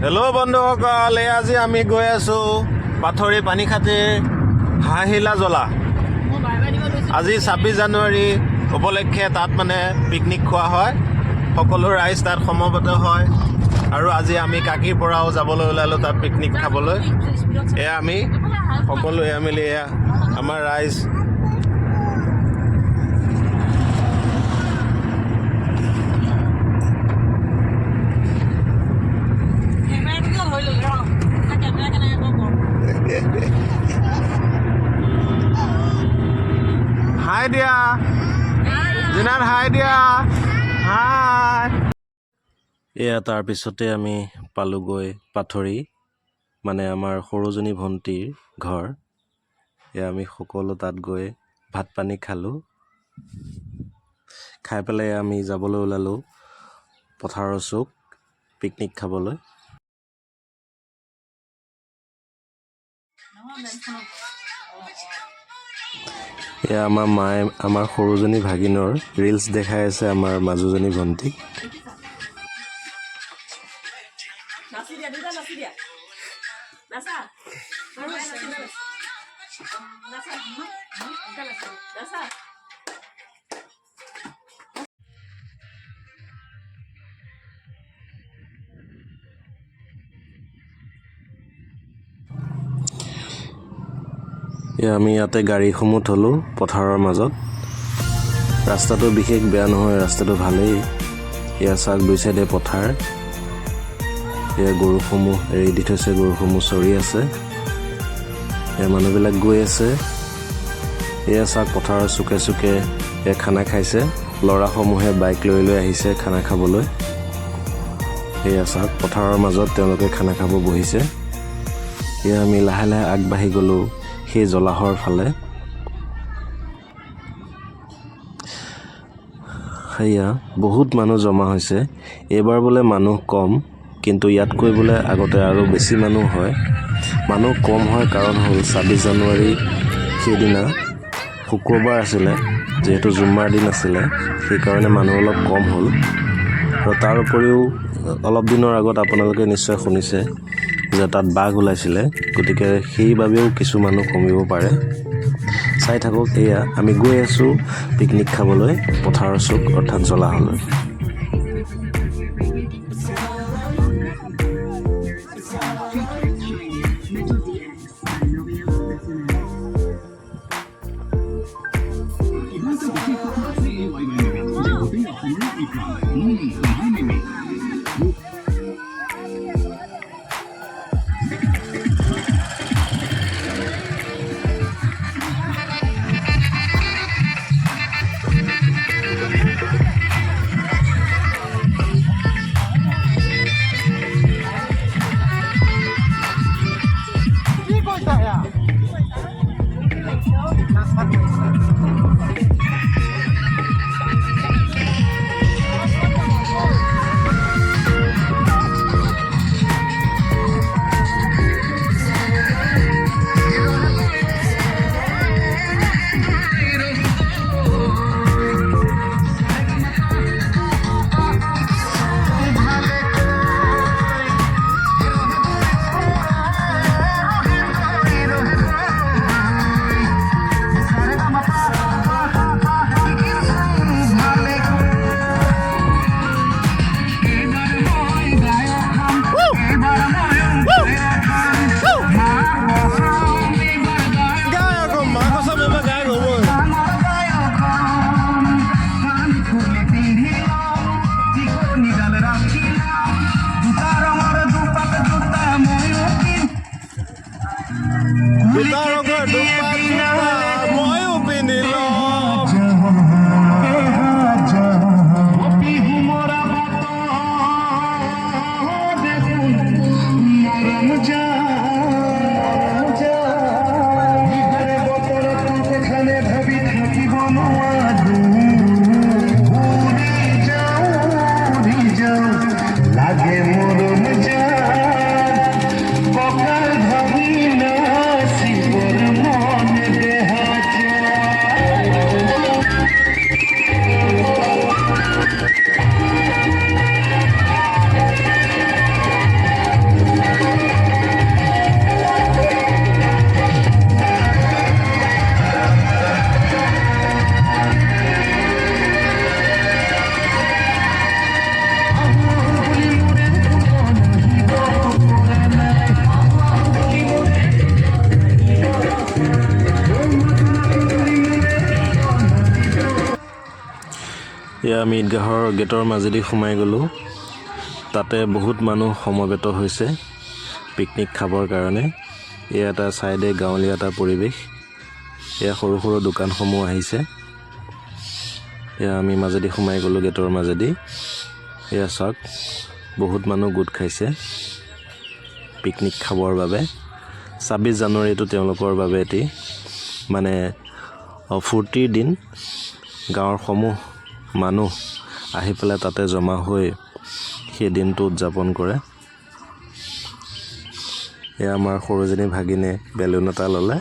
Hello' বন্ধুসকল, আজি আমি গৈ আছোঁ পাথৰী পানীখাতিৰ হাঁহিলা জ্বলা। আজি 26 জানুৱাৰী উপলক্ষে তাত মানে পিকনিক খোৱা হয়, সকলো ৰাইজ তাত সমবেত হয়। আৰু আজি আমি কাকিৰ পৰাও যাবলৈ ওলালোঁ তাত পিকনিক খাবলৈ। এয়া আমি সকলোৱে মিলি এয়া আমাৰ ৰাইজ। হাই দিয়া জিনাত, হাই দিয়া, হাই। এয়া তাৰপিছতে আমি পালোগৈ পাথৰী, মানে আমাৰ সৰুজনী ভণ্টীৰ ঘৰ। এয়া আমি সকলো তাত গৈ ভাত পানী খালোঁ। খাই পেলাই আমি যাবলৈ ওলালোঁ পথাৰৰ চুক পিকনিক খাবলৈ। এয়া আমাৰ মায়ে আমাৰ সৰুজনী ভাগিনৰ ৰিলছ দেখাই আছে আমাৰ মাজুজনী ভণ্টিক। আমি ইয়াতে গাড়ীসমূহ থলোঁ পথাৰৰ মাজত। ৰাস্তাটো বিশেষ বেয়া নহয়, ৰাস্তাটো ভালেই। এয়া চাওক, দুই চাইডে পথাৰ। এয়া গৰুসমূহ এৰি দি থৈছে, গৰুসমূহ চৰি আছে। এয়া মানুহবিলাক গৈ আছে। এয়া চাওক, পথাৰৰ চুকে চুকে এয়া খানা খাইছে। ল'ৰাসমূহে বাইক লৈ লৈ আহিছে খানা খাবলৈ। এয়া চাওক, পথাৰৰ মাজত তেওঁলোকে খানা খাব বহিছে। এয়া আমি লাহে লাহে আগবাঢ়ি গ'লোঁ সেই জলাহৰ ফালে। সেয়া বহুত মানুহ জমা হৈছে। এইবাৰ বোলে মানুহ কম, কিন্তু ইয়াতকৈ বোলে আগতে আৰু বেছি মানুহ হয়। মানুহ কম হয় কাৰণ হ'ল 26 জানুৱাৰী সেইদিনা শুক্ৰবাৰ আছিলে, যিহেতু জুম্মাৰ দিন আছিলে, সেইকাৰণে মানুহ অলপ কম হ'ল। আৰু তাৰ উপৰিও অলপ দিনৰ আগত আপোনালোকে নিশ্চয় শুনিছে যে তাত বাঘ ওলাইছিলে, গতিকে সেইবাবেও কিছু মানুহ কমিব পাৰে। চাই থাকক, এয়া আমি গৈ আছোঁ পিকনিক খাবলৈ পথাৰৰ চুক অৰ্থাৎ জলাহলৈ। এয়া আমি ঈদগাহৰ গেটৰ মাজেদি সোমাই গ'লোঁ তাতে বহুত মানুহ সমবেত হৈছে পিকনিক খাবৰ কাৰণে এয়া এটা চাইডে গাঁৱলীয়া এটা পৰিৱেশ এয়া সৰু সৰু দোকানসমূহ আহিছে এয়া আমি মাজেদি সোমাই গ'লোঁ গেটৰ মাজেদি এয়া চাওক বহুত মানুহ গোট খাইছে পিকনিক খাবৰ বাবে 26 জানুৱাৰীটো তেওঁলোকৰ বাবে এটি মানে ফূৰ্তিৰ দিন গাঁৱৰ সমূহ মানুহ আহি পেলাই তাতে জমা হৈ সেই দিনটো উদযাপন কৰে এয়া আমাৰ সৰুজনী ভাগিনে বেলুন এটা ল'লে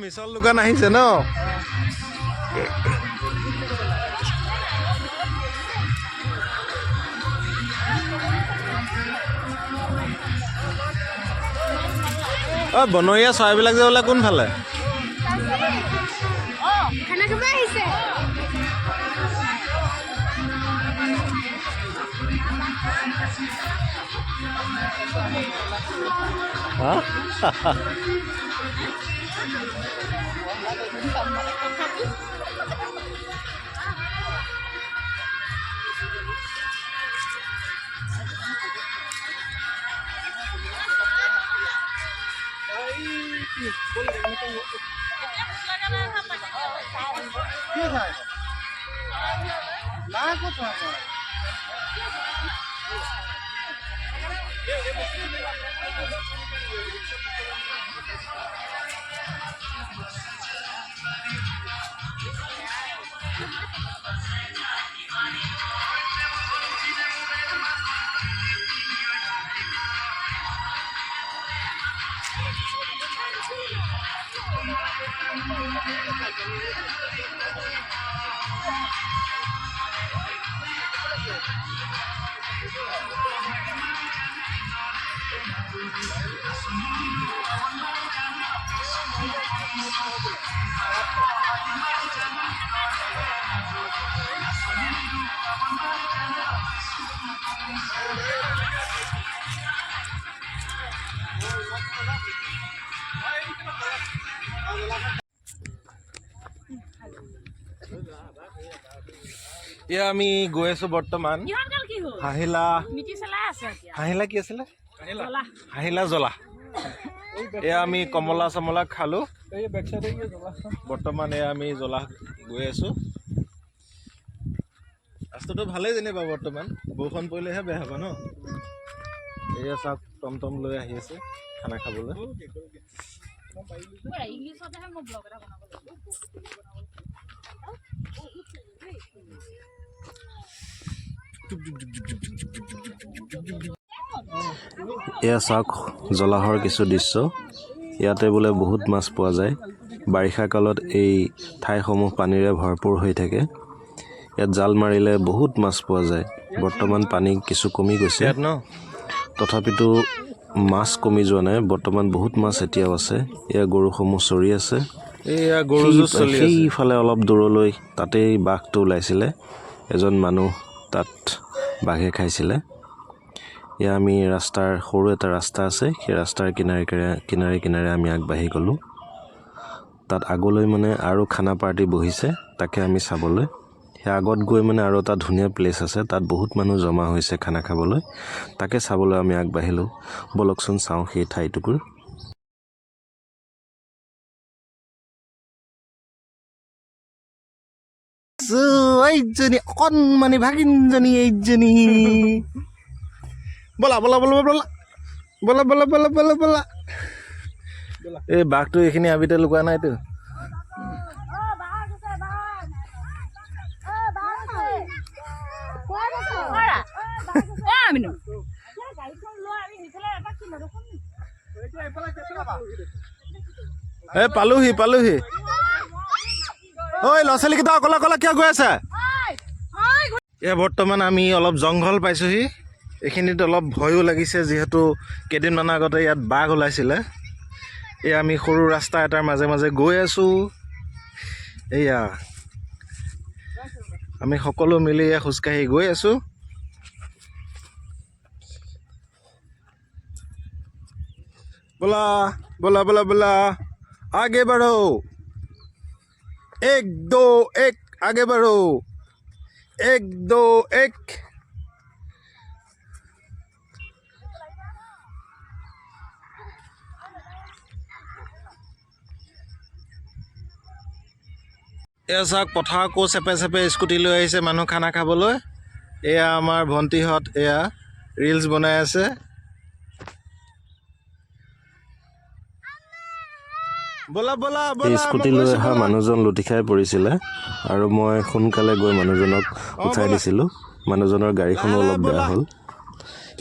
মিছল দোকান আহিছে ন বনৰীয়া চৰাইবিলাক যে ওলাই কোনফালে এয়া আমি গৈ আছো বৰ্তমান হাহিলা হাহিলা কি আছিলে হাহিলা জ্বলা এয়া আমি কমলা চমলা খালো বৰ্তমান এয়া আমি জ্বলা গৈ আছো ৰাস্তাটো ভালেই যেনিবা বৰ্তমান বৰষুণ পৰিলেহে বেয়া হ'ব ন এয়া চাওক টমটম লৈ আহি আছে খানা খাবলৈ এয়া চাওক জলাহৰ কিছু দৃশ্য ইয়াতে বোলে বহুত মাছ পোৱা যায় বাৰিষা কালত এই ঠাইসমূহ পানীৰে ভৰপূৰ হৈ থাকে ইয়াত জাল মাৰিলে বহুত মাছ পোৱা যায় বৰ্তমান পানী কিছু কমি গৈছে তথাপিতো মাছ কমি যোৱা নাই বৰ্তমান বহুত মাছ এতিয়াও আছে এয়া গৰুসমূহ চৰি আছে এয়া গৰু চলি আছে সেইফালে অলপ দূৰলৈ তাতেই বাঘটো ওলাইছিলে এজন মানুহ তাত বাঘে খাইছিলে এয়া আমি ৰাস্তাৰ সৰু এটা ৰাস্তা আছে সেই ৰাস্তাৰ কিনাৰে কিনাৰে আমি আগবাঢ়ি গ'লোঁ তাত আগলৈ মানে আৰু খানা পাৰ্টি বহিছে তাকে আমি চাবলৈ সেই আগত গৈ মানে আৰু এটা ধুনীয়া প্লেচ আছে তাত বহুত মানুহ জমা হৈছে খানা খাবলৈ তাকে চাবলৈ আমি আগবাঢ়িলোঁ বলকচোন চাওঁ সেই ঠাইটুকুৰ এইজনী অকণমানি ভাগিনজনী এইজনী বলা বলা বলা বলা বলা বলা বলা বলা বলা এই বাঘটো এইখিনি আবিতে লুকুৱা নাইতো এই পালোহি পালোহি ঐ ল'ৰা ছোৱালীকেইটা অকলে অকলে কিয় গৈ আছে এয়া বৰ্তমান আমি অলপ জংঘল পাইছোঁহি এইখিনিত অলপ ভয়ো লাগিছে যিহেতু কেইদিনমানৰ আগতে ইয়াত বাঘ ওলাইছিলে এয়া আমি সৰু ৰাস্তা এটাৰ মাজে মাজে গৈ আছোঁ এয়া আমি সকলো মিলি এয়া খোজকাঢ়ি গৈ আছোঁ बोला बोला बोला बोला आगे बढ़ो 1 2 1 आगे बढ़ो 1 2 1 এয়া চাওক পথাৰ কো চেপে চেপে স্কুটি লৈ আহিছে মানুহ খানা খাবলৈ এয়া আমাৰ ভণ্টিহঁত এয়া ৰিলছ বনাই আছে বলা বলা এই স্কুটি লৈ অহা মানুহজন লুটি খাই পৰিছিলে আৰু মই সোনকালে গৈ মানুহজনক উঠাই দিছিলোঁ মানুহজনৰ গাড়ীখনো অলপ বেয়া হ'ল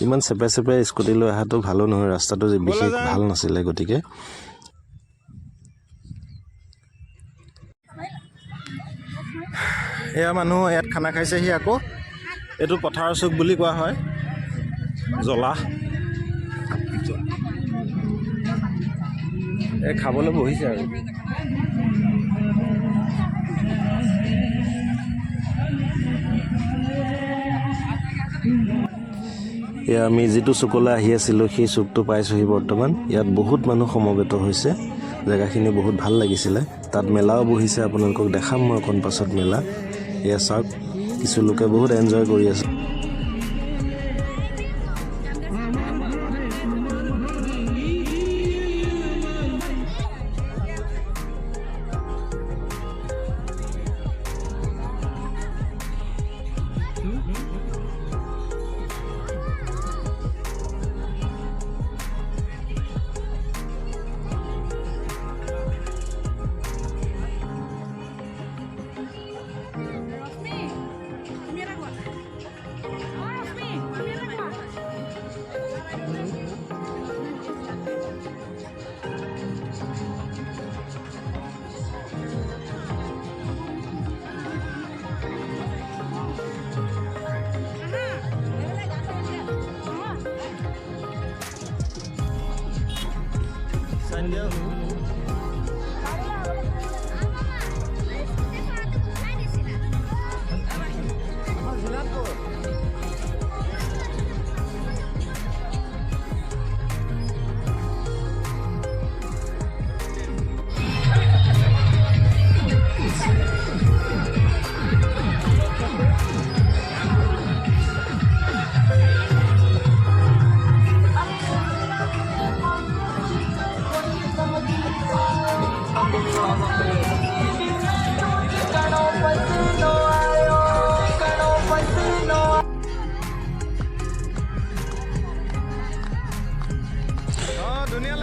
ইমান চেপে চেপে স্কুটি লৈ অহাটো ভালো নহয় ৰাস্তাটো যে বিশেষ ভাল নাছিলে গতিকে এয়া মানুহ ইয়াত খানা খাইছেহি আকৌ এইটো পথাৰৰ চুক বুলি কোৱা হয় জ্বলা এই খাবলৈ বহিছে আৰু এয়া আমি যিটো চুকলৈ আহি আছিলোঁ সেই চুকটো পাইছোঁহি বৰ্তমান ইয়াত বহুত মানুহ সমবেত হৈছে জেগাখিনি বহুত ভাল লাগিছিলে তাত মেলাও বহিছে আপোনালোকক দেখাম মই অকণ পাছত মেলা এয়া চাওক কিছু লোকে বহুত এনজয় কৰি আছে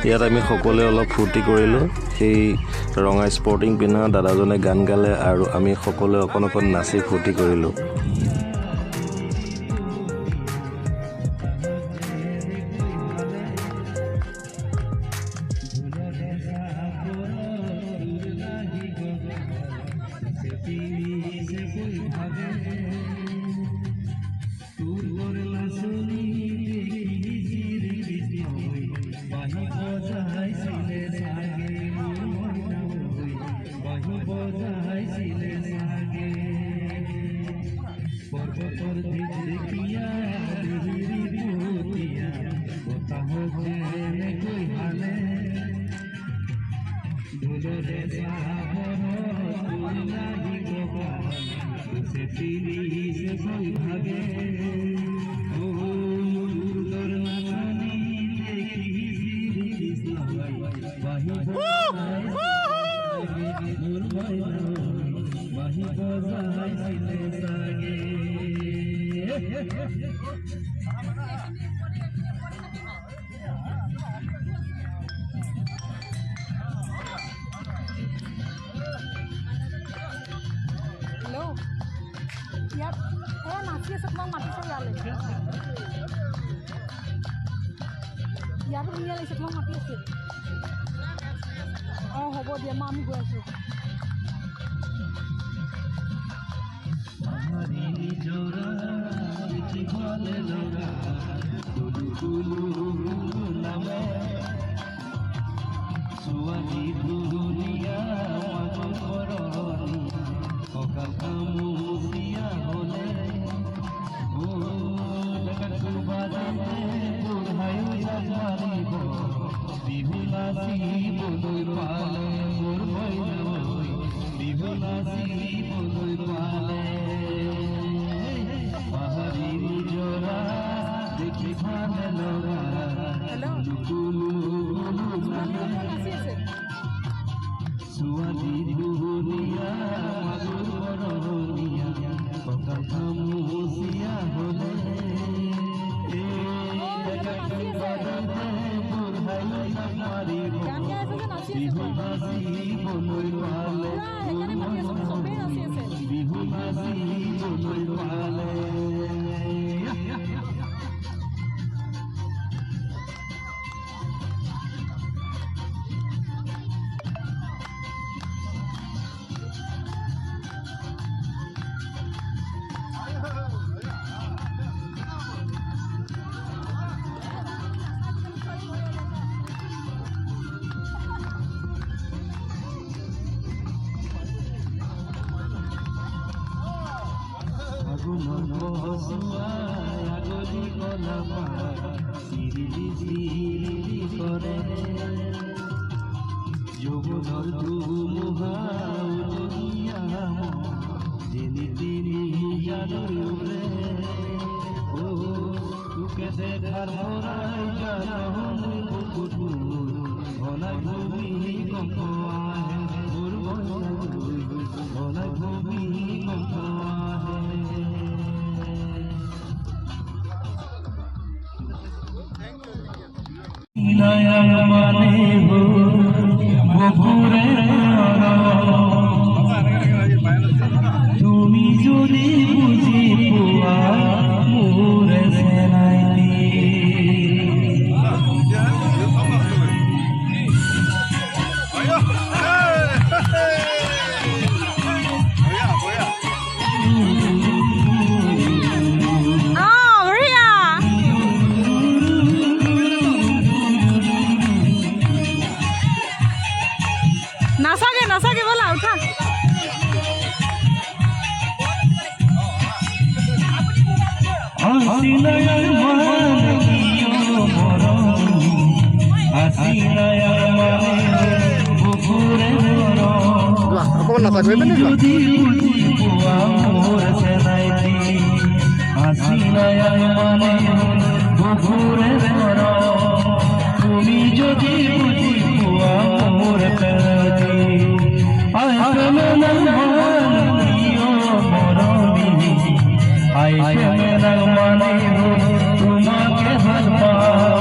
ইয়াত আমি সকলোৱে অলপ ফূৰ্তি কৰিলোঁ সেই ৰঙা স্পৰ্টিং পিন্ধা দাদাজনে গান গালে আৰু আমি সকলোৱে অকণ অকণ নাচি ফূৰ্তি কৰিলোঁ হ'ব দিয়া আমি গৈ আছোঁ তুমি যদি বুঝি পোৱা মোৰ নাচাগে বলা উঠা অকমান নাচাগৈ তুমি যদি বুঝি পোৱা মোৰ তোমাকে ভাল পাওঁ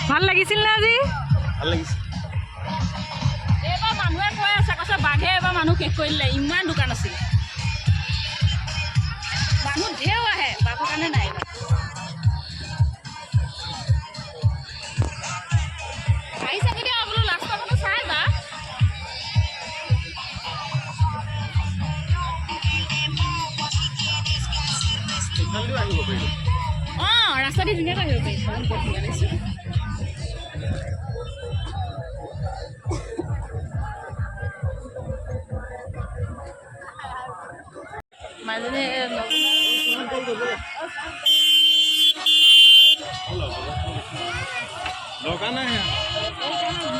ভাল লাগিছিল না আজি ভাল লাগিছে এবাৰ মানুহে কৈ আছে কৈছে বাঘে এবাৰ মানুহ শেষ কৰিলে ইমান দোকান আছিল মানুহ ঢেৰ আহে বাঘৰ কাৰণে নাই আহিছে যদি বোলো লাষ্টৰ বোলো চাই যা অঁ ৰাস্তা দি ধুনীয়াকৈ আহিব পাৰিম মাজনী দৰকাৰ নাই সেয়া।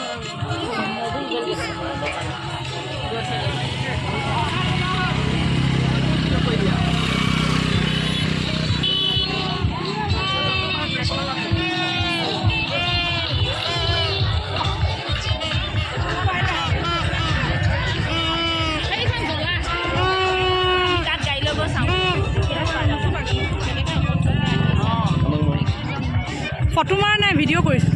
সেইখন জ্বলা তাত গাড়ী লৈ গৈ চাওঁ ফটো মাৰা নাই ভিডিঅ' কৰিছোঁ